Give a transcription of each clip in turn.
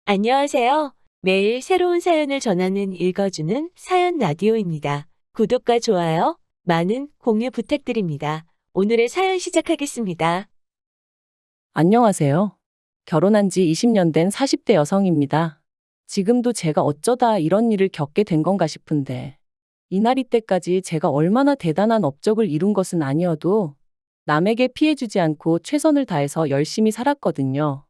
안녕하세요. 매일 새로운 사연을 전하는 읽어주는 사연 라디오입니다. 구독과 좋아요, 많은 공유 부탁드립니다. 오늘의 사연 시작하겠습니다. 안녕하세요. 결혼한 지 20년 된 40대 여성입니다. 지금도 제가 어쩌다 이런 일을 겪게 된 건가 싶은데, 이날이 때까지 제가 얼마나 대단한 업적을 이룬 것은 아니어도 남에게 피해주지 않고 최선을 다해서 열심히 살았거든요.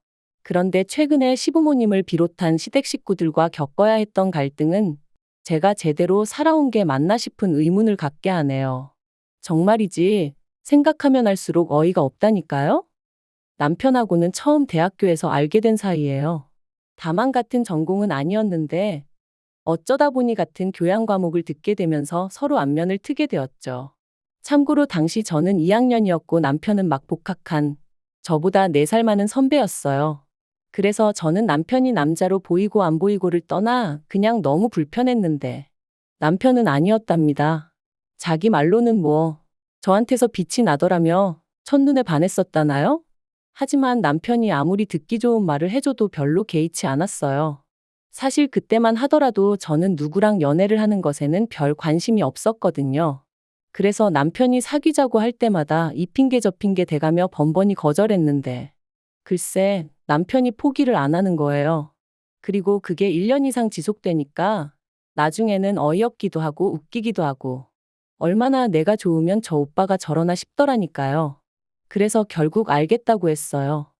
그런데 최근에 시부모님을 비롯한 시댁 식구들과 겪어야 했던 갈등은 제가 제대로 살아온 게 맞나 싶은 의문을 갖게 하네요. 정말이지 생각하면 할수록 어이가 없다니까요? 남편하고는 처음 대학교에서 알게 된 사이예요. 다만 같은 전공은 아니었는데 어쩌다 보니 같은 교양 과목을 듣게 되면서 서로 안면을 트게 되었죠. 참고로 당시 저는 2학년이었고 남편은 막 복학한 저보다 4살 많은 선배였어요. 그래서 저는 남편이 남자로 보이고 안 보이고를 떠나 그냥 너무 불편했는데 남편은 아니었답니다. 자기 말로는 저한테서 빛이 나더라며 첫눈에 반했었다나요? 하지만 남편이 아무리 듣기 좋은 말을 해줘도 별로 개의치 않았어요. 사실 그때만 하더라도 저는 누구랑 연애를 하는 것에는 별 관심이 없었거든요. 그래서 남편이 사귀자고 할 때마다 이 핑계 저 핑계 대가며 번번이 거절했는데, 글쎄, 남편이 포기를 안 하는 거예요. 그리고 그게 1년 이상 지속되니까 나중에는 어이없기도 하고 웃기기도 하고, 얼마나 내가 좋으면 저 오빠가 저러나 싶더라니까요. 그래서 결국 알겠다고 했어요.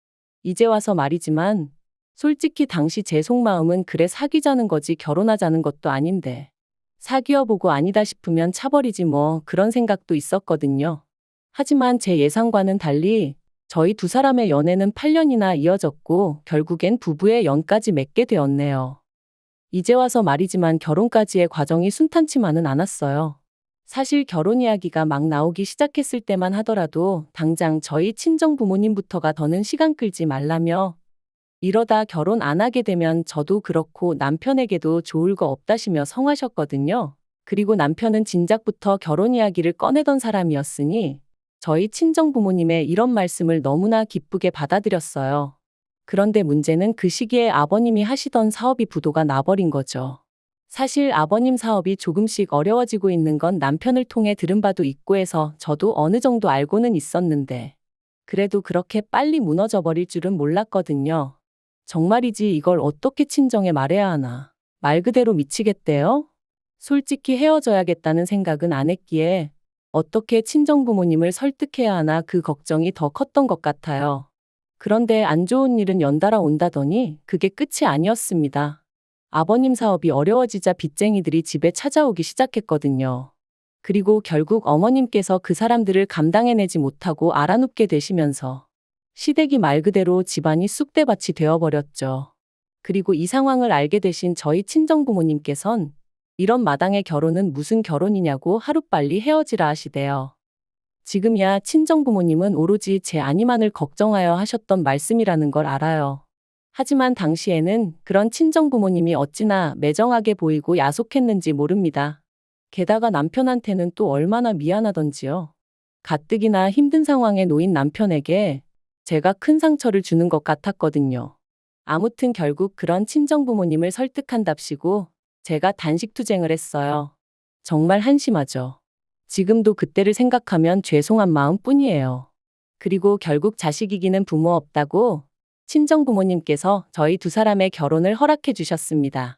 이제 와서 말이지만 솔직히 당시 제 속마음은 그래 사귀자는 거지 결혼하자는 것도 아닌데 사귀어보고 아니다 싶으면 차버리지 그런 생각도 있었거든요. 하지만 제 예상과는 달리 저희 두 사람의 연애는 8년이나 이어졌고 결국엔 부부의 연까지 맺게 되었네요. 이제 와서 말이지만 결혼까지의 과정이 순탄치만은 않았어요. 사실 결혼 이야기가 막 나오기 시작했을 때만 하더라도 당장 저희 친정 부모님부터가 더는 시간 끌지 말라며 이러다 결혼 안 하게 되면 저도 그렇고 남편에게도 좋을 거 없다시며 성하셨거든요. 그리고 남편은 진작부터 결혼 이야기를 꺼내던 사람이었으니 저희 친정 부모님의 이런 말씀을 너무나 기쁘게 받아들였어요. 그런데 문제는 그 시기에 아버님이 하시던 사업이 부도가 나버린 거죠. 사실 아버님 사업이 조금씩 어려워지고 있는 건 남편을 통해 들은 바도 있고 해서 저도 어느 정도 알고는 있었는데 그래도 그렇게 빨리 무너져 버릴 줄은 몰랐거든요. 정말이지 이걸 어떻게 친정에 말해야 하나. 말 그대로 미치겠대요? 솔직히 헤어져야겠다는 생각은 안 했기에 어떻게 친정 부모님을 설득해야 하나 그 걱정이 더 컸던 것 같아요. 그런데 안 좋은 일은 연달아 온다더니 그게 끝이 아니었습니다. 아버님 사업이 어려워지자 빚쟁이들이 집에 찾아오기 시작했거든요. 그리고 결국 어머님께서 그 사람들을 감당해내지 못하고 알아눕게 되시면서 시댁이 말 그대로 집안이 쑥대밭이 되어버렸죠. 그리고 이 상황을 알게 되신 저희 친정부모님께선 이런 마당의 결혼은 무슨 결혼이냐고 하루빨리 헤어지라 하시대요. 지금이야 친정부모님은 오로지 제 안위만을 걱정하여 하셨던 말씀이라는 걸 알아요. 하지만 당시에는 그런 친정부모님이 어찌나 매정하게 보이고 야속했는지 모릅니다. 게다가 남편한테는 또 얼마나 미안하던지요. 가뜩이나 힘든 상황에 놓인 남편에게 제가 큰 상처를 주는 것 같았거든요. 아무튼 결국 그런 친정부모님을 설득한답시고 제가 단식투쟁을 했어요. 정말 한심하죠. 지금도 그때를 생각하면 죄송한 마음뿐이에요. 그리고 결국 자식 이기는 부모 없다고 친정 부모님께서 저희 두 사람의 결혼을 허락해 주셨습니다.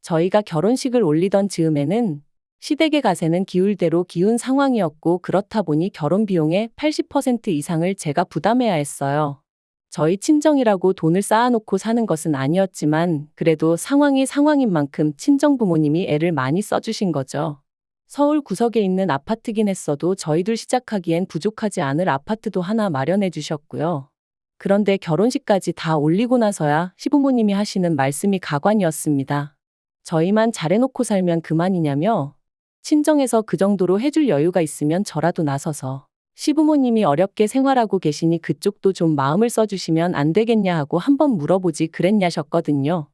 저희가 결혼식을 올리던 즈음에는 시댁의 가세는 기울 대로 기운 상황이었고 그렇다 보니 결혼 비용의 80% 이상을 제가 부담해야 했어요. 저희 친정이라고 돈을 쌓아놓고 사는 것은 아니었지만 그래도 상황이 상황인 만큼 친정 부모님이 애를 많이 써주신 거죠. 서울 구석에 있는 아파트긴 했어도 저희들 시작하기엔 부족하지 않을 아파트도 하나 마련해 주셨고요. 그런데 결혼식까지 다 올리고 나서야 시부모님이 하시는 말씀이 가관이었습니다. 저희만 잘해놓고 살면 그만이냐며 친정에서 그 정도로 해줄 여유가 있으면 저라도 나서서 시부모님이 어렵게 생활하고 계시니 그쪽도 좀 마음을 써주시면 안 되겠냐 하고 한번 물어보지 그랬냐셨거든요.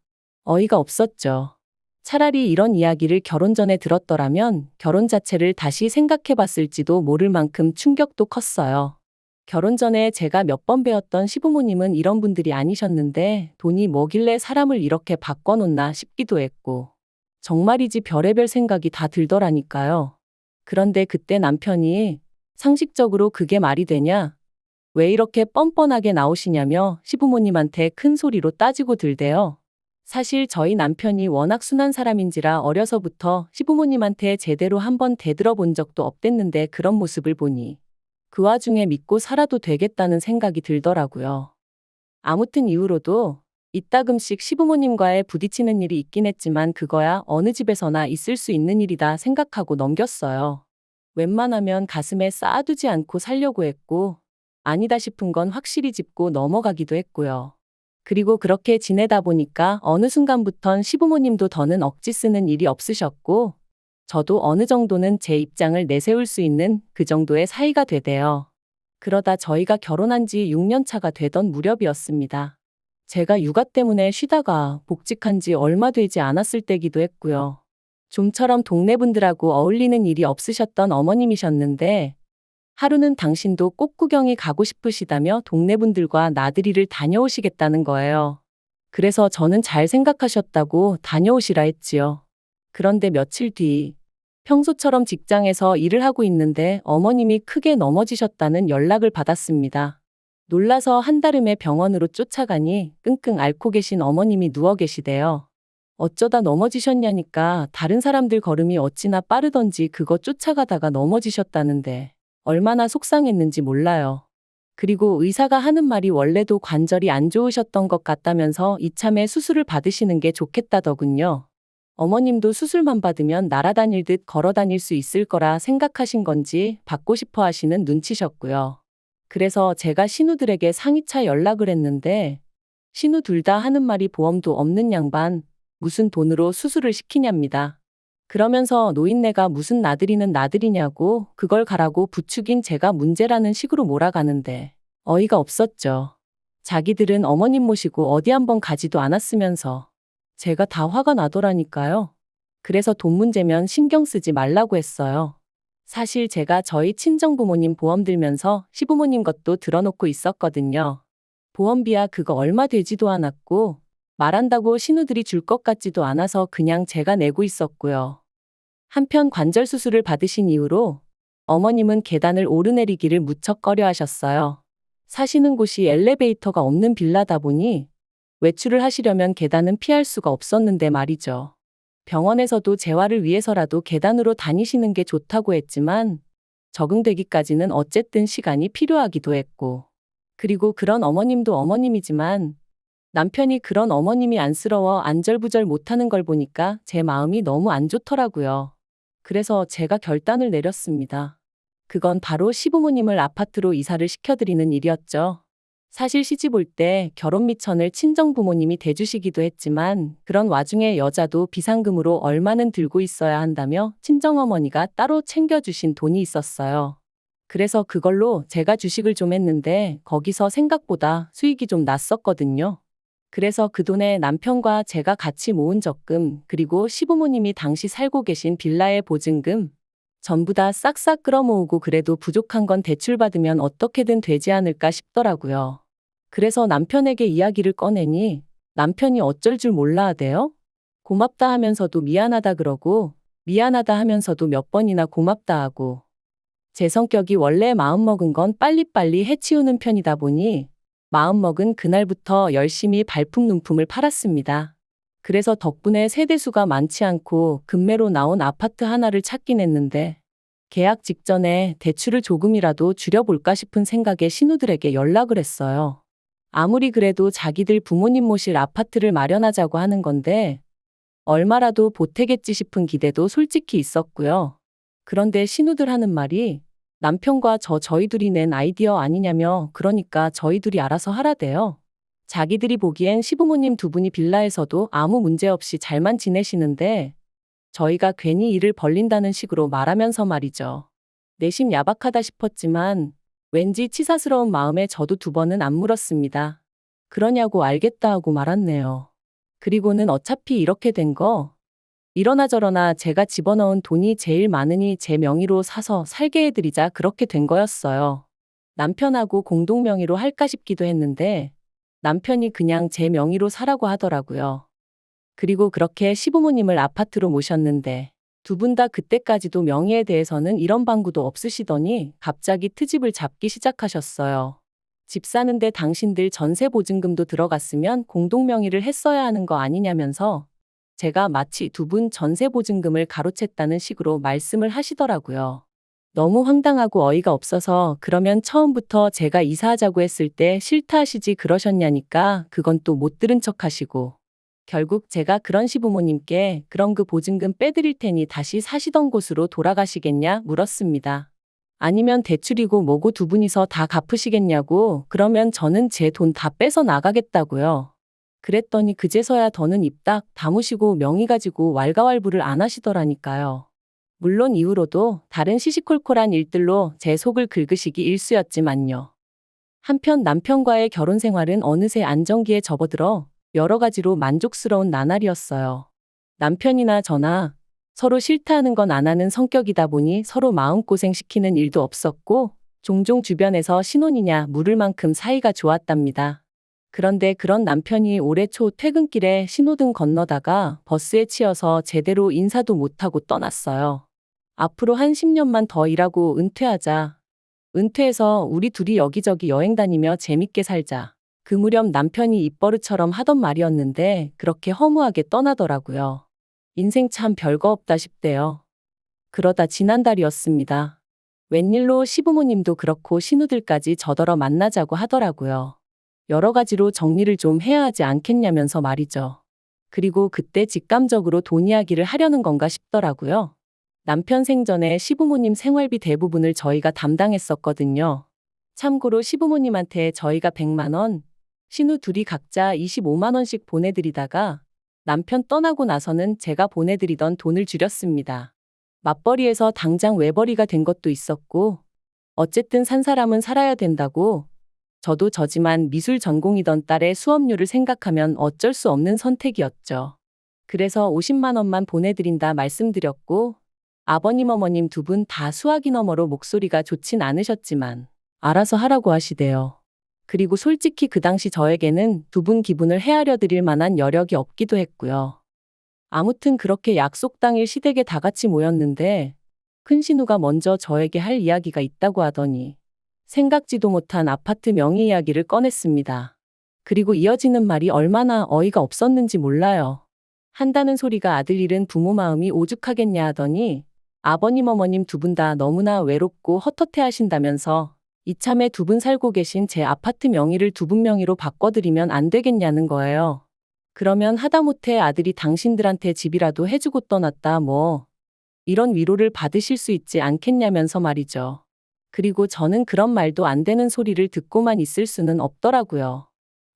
어이가 없었죠. 차라리 이런 이야기를 결혼 전에 들었더라면 결혼 자체를 다시 생각해봤을지도 모를 만큼 충격도 컸어요. 결혼 전에 제가 몇 번 뵈었던 시부모님은 이런 분들이 아니셨는데 돈이 뭐길래 사람을 이렇게 바꿔놓나 싶기도 했고 정말이지 별의별 생각이 다 들더라니까요. 그런데 그때 남편이 상식적으로 그게 말이 되냐? 왜 이렇게 뻔뻔하게 나오시냐며 시부모님한테 큰 소리로 따지고 들대요. 사실 저희 남편이 워낙 순한 사람인지라 어려서부터 시부모님한테 제대로 한번 대들어 본 적도 없댔는데 그런 모습을 보니 그 와중에 믿고 살아도 되겠다는 생각이 들더라고요. 아무튼 이후로도 이따금씩 시부모님과의 부딪히는 일이 있긴 했지만 그거야 어느 집에서나 있을 수 있는 일이다 생각하고 넘겼어요. 웬만하면 가슴에 쌓아두지 않고 살려고 했고 아니다 싶은 건 확실히 짚고 넘어가기도 했고요. 그리고 그렇게 지내다 보니까 어느 순간부턴 시부모님도 더는 억지 쓰는 일이 없으셨고 저도 어느 정도는 제 입장을 내세울 수 있는 그 정도의 사이가 되대요. 그러다 저희가 결혼한 지 6년 차가 되던 무렵이었습니다. 제가 육아 때문에 쉬다가 복직한 지 얼마 되지 않았을 때기도 했고요. 좀처럼 동네 분들하고 어울리는 일이 없으셨던 어머님이셨는데 하루는 당신도 꽃 구경이 가고 싶으시다며 동네 분들과 나들이를 다녀오시겠다는 거예요. 그래서 저는 잘 생각하셨다고 다녀오시라 했지요. 그런데 며칠 뒤 평소처럼 직장에서 일을 하고 있는데 어머님이 크게 넘어지셨다는 연락을 받았습니다. 놀라서 한달음에 병원으로 쫓아가니 끙끙 앓고 계신 어머님이 누워 계시대요. 어쩌다 넘어지셨냐니까 다른 사람들 걸음이 어찌나 빠르던지 그거 쫓아가다가 넘어지셨다는데 얼마나 속상했는지 몰라요. 그리고 의사가 하는 말이 원래도 관절이 안 좋으셨던 것 같다면서 이참에 수술을 받으시는 게 좋겠다더군요. 어머님도 수술만 받으면 날아다닐 듯 걸어다닐 수 있을 거라 생각하신 건지 받고 싶어 하시는 눈치셨고요. 그래서 제가 신우들에게 상의차 연락을 했는데 신우 둘 다 하는 말이 보험도 없는 양반 무슨 돈으로 수술을 시키냐입니다. 그러면서 노인네가 무슨 나들이는 나들이냐고 그걸 가라고 부추긴 제가 문제라는 식으로 몰아가는데 어이가 없었죠. 자기들은 어머님 모시고 어디 한번 가지도 않았으면서 제가 다 화가 나더라니까요. 그래서 돈 문제면 신경 쓰지 말라고 했어요. 사실 제가 저희 친정부모님 보험 들면서 시부모님 것도 들어놓고 있었거든요. 보험비야 그거 얼마 되지도 않았고 말한다고 신우들이 줄 것 같지도 않아서 그냥 제가 내고 있었고요. 한편 관절 수술을 받으신 이후로 어머님은 계단을 오르내리기를 무척 꺼려 하셨어요. 사시는 곳이 엘리베이터가 없는 빌라다 보니 외출을 하시려면 계단은 피할 수가 없었는데 말이죠. 병원에서도 재활을 위해서라도 계단으로 다니시는 게 좋다고 했지만 적응되기까지는 어쨌든 시간이 필요하기도 했고 그리고 그런 어머님도 어머님이지만 남편이 그런 어머님이 안쓰러워 안절부절 못하는 걸 보니까 제 마음이 너무 안 좋더라고요. 그래서 제가 결단을 내렸습니다. 그건 바로 시부모님을 아파트로 이사를 시켜드리는 일이었죠. 사실 시집 올 때 결혼 미천을 친정부모님이 대주시기도 했지만 그런 와중에 여자도 비상금으로 얼마는 들고 있어야 한다며 친정어머니가 따로 챙겨주신 돈이 있었어요. 그래서 그걸로 제가 주식을 좀 했는데 거기서 생각보다 수익이 좀 났었거든요. 그래서 그 돈에 남편과 제가 같이 모은 적금 그리고 시부모님이 당시 살고 계신 빌라의 보증금 전부 다 싹싹 끌어모으고 그래도 부족한 건 대출받으면 어떻게든 되지 않을까 싶더라고요. 그래서 남편에게 이야기를 꺼내니 남편이 어쩔 줄 몰라 하대요. 고맙다 하면서도 미안하다 그러고 미안하다 하면서도 몇 번이나 고맙다 하고 제 성격이 원래 마음먹은 건 빨리빨리 해치우는 편이다 보니 마음먹은 그날부터 열심히 발품눈품을 팔았습니다. 그래서 덕분에 세대수가 많지 않고 급매로 나온 아파트 하나를 찾긴 했는데 계약 직전에 대출을 조금이라도 줄여볼까 싶은 생각에 신우들에게 연락을 했어요. 아무리 그래도 자기들 부모님 모실 아파트를 마련하자고 하는 건데 얼마라도 보태겠지 싶은 기대도 솔직히 있었고요. 그런데 신우들 하는 말이 남편과 저희 둘이 낸 아이디어 아니냐며 그러니까 저희 둘이 알아서 하라대요. 자기들이 보기엔 시부모님 두 분이 빌라에서도 아무 문제 없이 잘만 지내시는데 저희가 괜히 일을 벌린다는 식으로 말하면서 말이죠. 내심 야박하다 싶었지만 왠지 치사스러운 마음에 저도 두 번은 안 물었습니다. 그러냐고 알겠다 하고 말았네요. 그리고는 어차피 이렇게 된 거 이러나 저러나 제가 집어넣은 돈이 제일 많으니 제 명의로 사서 살게 해드리자 그렇게 된 거였어요. 남편하고 공동 명의로 할까 싶기도 했는데 남편이 그냥 제 명의로 사라고 하더라고요. 그리고 그렇게 시부모님을 아파트로 모셨는데 두 분 다 그때까지도 명의에 대해서는 이런 방구도 없으시더니 갑자기 트집을 잡기 시작하셨어요. 집 사는데 당신들 전세 보증금도 들어갔으면 공동 명의를 했어야 하는 거 아니냐면서 제가 마치 두 분 전세 보증금을 가로챘다는 식으로 말씀을 하시더라고요. 너무 황당하고 어이가 없어서 그러면 처음부터 제가 이사하자고 했을 때 싫다 하시지 그러셨냐니까 그건 또 못 들은 척 하시고 결국 제가 그런 시부모님께 그럼 그 보증금 빼드릴 테니 다시 사시던 곳으로 돌아가시겠냐 물었습니다. 아니면 대출이고 뭐고 두 분이서 다 갚으시겠냐고 그러면 저는 제 돈 다 빼서 나가겠다고요. 그랬더니 그제서야 더는 입 딱 다무시고 명의 가지고 왈가왈부를 안 하시더라니까요. 물론 이후로도 다른 시시콜콜한 일들로 제 속을 긁으시기 일쑤였지만요. 한편 남편과의 결혼 생활은 어느새 안정기에 접어들어 여러 가지로 만족스러운 나날이었어요. 남편이나 저나 서로 싫다 하는 건 안 하는 성격이다 보니 서로 마음고생 시키는 일도 없었고 종종 주변에서 신혼이냐 물을 만큼 사이가 좋았답니다. 그런데 그런 남편이 올해 초 퇴근길에 신호등 건너다가 버스에 치여서 제대로 인사도 못하고 떠났어요. 앞으로 한 10년만 더 일하고 은퇴하자. 은퇴해서 우리 둘이 여기저기 여행 다니며 재밌게 살자. 그 무렵 남편이 입버릇처럼 하던 말이었는데 그렇게 허무하게 떠나더라고요. 인생 참 별거 없다 싶대요. 그러다 지난달이었습니다. 웬일로 시부모님도 그렇고 신우들까지 저더러 만나자고 하더라고요. 여러 가지로 정리를 좀 해야 하지 않겠냐면서 말이죠. 그리고 그때 직감적으로 돈 이야기를 하려는 건가 싶더라고요. 남편 생전에 시부모님 생활비 대부분을 저희가 담당했었거든요. 참고로 시부모님한테 저희가 100만 원, 신우 둘이 각자 25만 원씩 보내드리다가 남편 떠나고 나서는 제가 보내드리던 돈을 줄였습니다. 맞벌이에서 당장 외벌이가 된 것도 있었고 어쨌든 산 사람은 살아야 된다고 저도 저지만 미술 전공이던 딸의 수업료를 생각하면 어쩔 수 없는 선택이었죠. 그래서 50만 원만 보내드린다 말씀드렸고 아버님 어머님 두 분 다 수화기 너머로 목소리가 좋진 않으셨지만 알아서 하라고 하시대요. 그리고 솔직히 그 당시 저에게는 두 분 기분을 헤아려 드릴 만한 여력이 없기도 했고요. 아무튼 그렇게 약속 당일 시댁에 다 같이 모였는데 큰 신우가 먼저 저에게 할 이야기가 있다고 하더니 생각지도 못한 아파트 명의 이야기를 꺼냈습니다. 그리고 이어지는 말이 얼마나 어이가 없었는지 몰라요. 한다는 소리가 아들 일은 부모 마음이 오죽하겠냐 하더니 아버님 어머님 두 분 다 너무나 외롭고 헛헛해 하신다면서 이참에 두 분 살고 계신 제 아파트 명의를 두 분 명의로 바꿔드리면 안 되겠냐는 거예요. 그러면 하다못해 아들이 당신들한테 집이라도 해주고 떠났다 뭐 이런 위로를 받으실 수 있지 않겠냐면서 말이죠. 그리고 저는 그런 말도 안 되는 소리를 듣고만 있을 수는 없더라고요.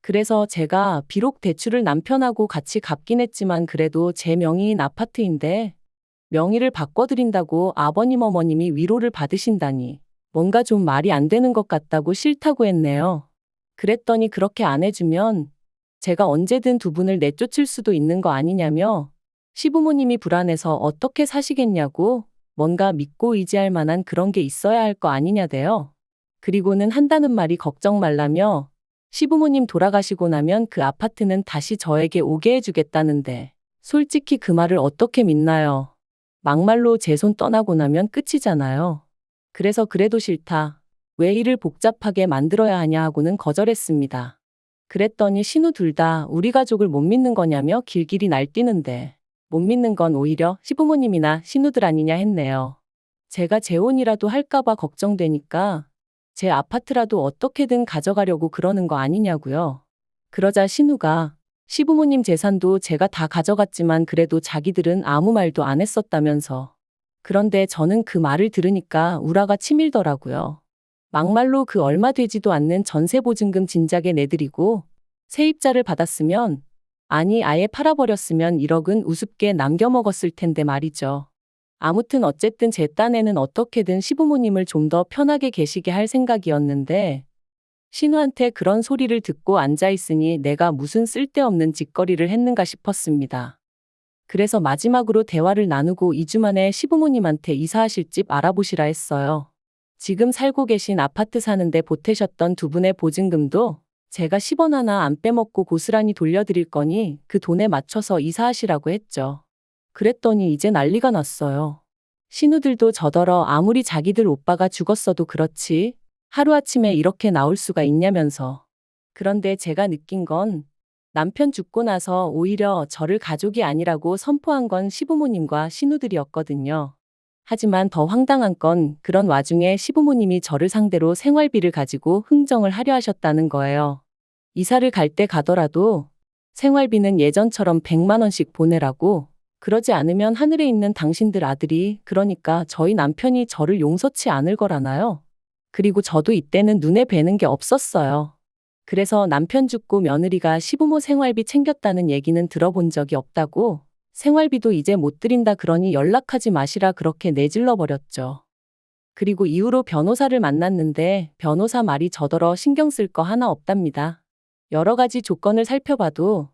그래서 제가 비록 대출을 남편하고 같이 갚긴 했지만 그래도 제 명의인 아파트인데 명의를 바꿔드린다고 아버님 어머님이 위로를 받으신다니 뭔가 좀 말이 안 되는 것 같다고 싫다고 했네요. 그랬더니 그렇게 안 해주면 제가 언제든 두 분을 내쫓을 수도 있는 거 아니냐며 시부모님이 불안해서 어떻게 사시겠냐고 뭔가 믿고 의지할 만한 그런 게 있어야 할 거 아니냐대요. 그리고는 한다는 말이 걱정 말라며 시부모님 돌아가시고 나면 그 아파트는 다시 저에게 오게 해주겠다는데 솔직히 그 말을 어떻게 믿나요? 막말로 제 손 떠나고 나면 끝이잖아요. 그래서 그래도 싫다. 왜 일을 복잡하게 만들어야 하냐 하고는 거절했습니다. 그랬더니 신우 둘 다 우리 가족을 못 믿는 거냐며 길길이 날뛰는데 못 믿는 건 오히려 시부모님이나 신우들 아니냐 했네요. 제가 재혼이라도 할까봐 걱정되니까 제 아파트라도 어떻게든 가져가려고 그러는 거 아니냐고요. 그러자 신우가 시부모님 재산도 제가 다 가져갔지만 그래도 자기들은 아무 말도 안 했었다면서. 그런데 저는 그 말을 들으니까 우라가 치밀더라고요. 막말로 그 얼마 되지도 않는 전세보증금 진작에 내드리고 세입자를 받았으면 아니 아예 팔아버렸으면 1억은 우습게 남겨먹었을 텐데 말이죠. 아무튼 어쨌든 제 딴에는 어떻게든 시부모님을 좀 더 편하게 계시게 할 생각이었는데 신우한테 그런 소리를 듣고 앉아있으니 내가 무슨 쓸데없는 짓거리를 했는가 싶었습니다. 그래서 마지막으로 대화를 나누고 2주 만에 시부모님한테 이사하실 집 알아보시라 했어요. 지금 살고 계신 아파트 사는데 보태셨던 두 분의 보증금도 제가 10원 하나 안 빼먹고 고스란히 돌려드릴 거니 그 돈에 맞춰서 이사하시라고 했죠. 그랬더니 이제 난리가 났어요. 신우들도 저더러 아무리 자기들 오빠가 죽었어도 그렇지 하루아침에 이렇게 나올 수가 있냐면서. 그런데 제가 느낀 건 남편 죽고 나서 오히려 저를 가족이 아니라고 선포한 건 시부모님과 신우들이었거든요. 하지만 더 황당한 건 그런 와중에 시부모님이 저를 상대로 생활비를 가지고 흥정을 하려 하셨다는 거예요. 이사를 갈 때 가더라도 생활비는 예전처럼 100만 원씩 보내라고, 그러지 않으면 하늘에 있는 당신들 아들이, 그러니까 저희 남편이 저를 용서치 않을 거라나요? 그리고 저도 이때는 눈에 뵈는 게 없었어요. 그래서 남편 죽고 며느리가 시부모 생활비 챙겼다는 얘기는 들어본 적이 없다고, 생활비도 이제 못 드린다 그러니 연락하지 마시라 그렇게 내질러 버렸죠. 그리고 이후로 변호사를 만났는데 변호사 말이 저더러 신경 쓸 거 하나 없답니다. 여러 가지 조건을 살펴봐도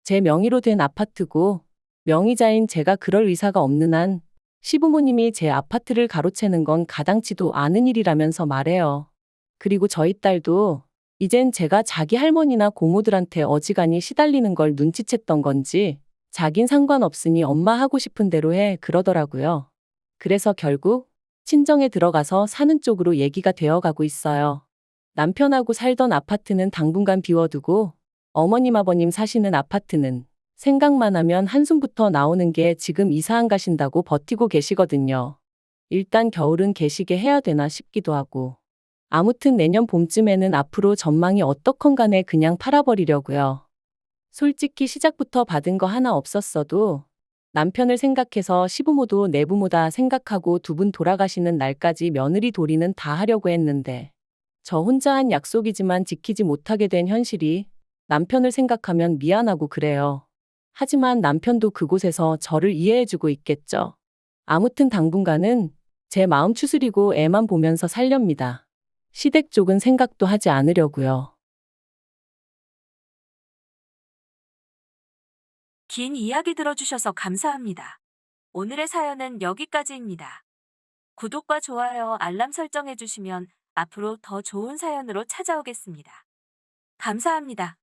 제 명의로 된 아파트고 명의자인 제가 그럴 의사가 없는 한 시부모님이 제 아파트를 가로채는 건 가당치도 않은 일이라면서 말해요. 그리고 저희 딸도 이젠 제가 자기 할머니나 고모들한테 어지간히 시달리는 걸 눈치챘던 건지 자긴 상관없으니 엄마 하고 싶은 대로 해 그러더라고요. 그래서 결국 친정에 들어가서 사는 쪽으로 얘기가 되어가고 있어요. 남편하고 살던 아파트는 당분간 비워두고 어머님 아버님 사시는 아파트는 생각만 하면 한숨부터 나오는 게 지금 이사 안 가신다고 버티고 계시거든요. 일단 겨울은 계시게 해야 되나 싶기도 하고. 아무튼 내년 봄쯤에는 앞으로 전망이 어떻건 간에 그냥 팔아버리려고요. 솔직히 시작부터 받은 거 하나 없었어도 남편을 생각해서 시부모도 내부모다 생각하고 두 분 돌아가시는 날까지 며느리 도리는 다 하려고 했는데 저 혼자 한 약속이지만 지키지 못하게 된 현실이 남편을 생각하면 미안하고 그래요. 하지만 남편도 그곳에서 저를 이해해주고 있겠죠. 아무튼 당분간은 제 마음 추스리고 애만 보면서 살렵니다. 시댁 쪽은 생각도 하지 않으려고요. 긴 이야기 들어주셔서 감사합니다. 오늘의 사연은 여기까지입니다. 구독과 좋아요, 알람 설정해주시면 앞으로 더 좋은 사연으로 찾아오겠습니다. 감사합니다.